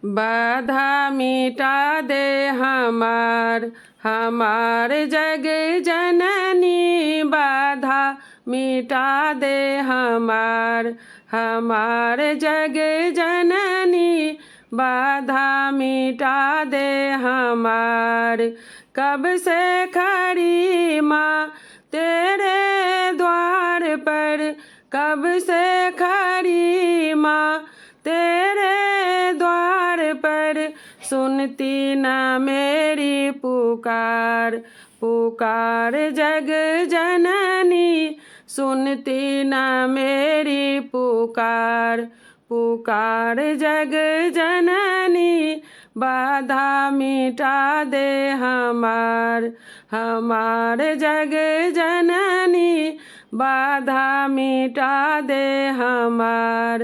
बाधा मिटा दे हमार जग जननी। बाधा मिटा दे हमार जग जननी। बाधा मिटा दे हमार। कब से खड़ी माँ तेरे द्वार पर, कब से खड़ी माँ तेरे द्वार पर। सुनती न मेरी पुकार, पुकार जग जननी। सुनती न मेरी पुकार, पुकार जग जननी। बाधा मिटा दे हमार जग जननी। बाधा मिटा दे हमार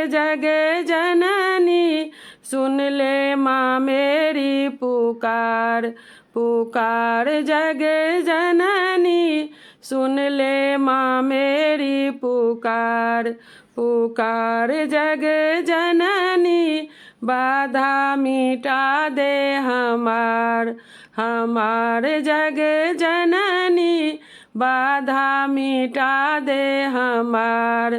जग जननी। सुन ले माँ मेरी पुकार, पुकार जग जननी। सुन ले माँ मेरी पुकार, पुकार जग जननी। बाधा मिटा दे हमार जग जननी। बाधा मिटा दे हमार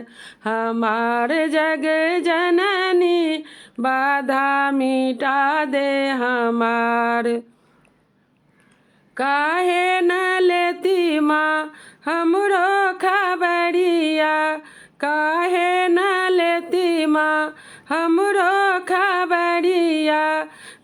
जग जननी। बाधा मिटा दे हमार। काहे न लेती माँ हमरो खबरिया, काहे न लेती माँ हमरो खबरिया।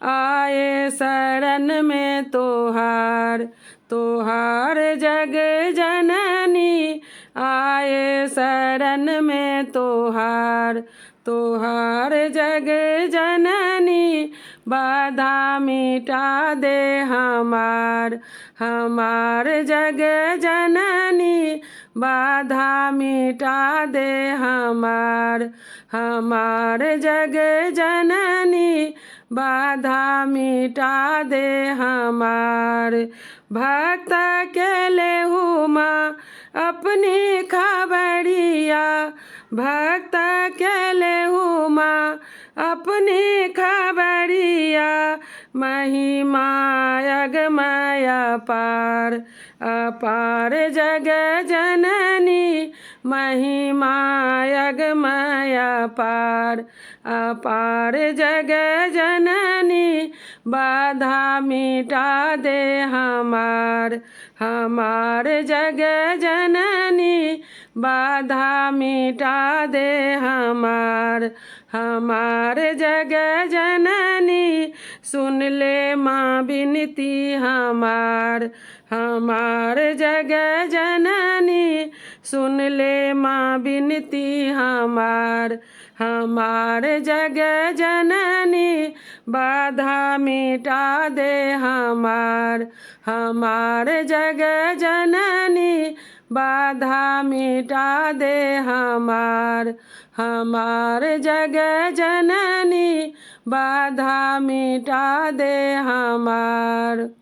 आए शरण में तोहार, तोहार जग जननी। आए शरण में तोहार, तोहार जग जननी। बाधा मिटा दे हमार जग जननी। बाधा मिटा दे हमार जग जननी। बाधा मिटा दे हमार। भक्त के लेहू माँ अपनी खबरिया, भक्त के लेहू माँ अपनी खबरिया। महिमा अगमय अपार, अपार जग जननी। महिमा अगमय अपार, अपार जग जननी। बाधा मिटा दे हमार जग जननी। बाधा मिटा दे हमार जग जननी। सुन ले माँ बिनती हमार जग जननी। सुन ले माँ बिनती हमार जग जननी। बाधा मिटा दे हमार जग जननी। बाधा मिटा दे हमार जग जननी। बाधा मिटा दे हमार।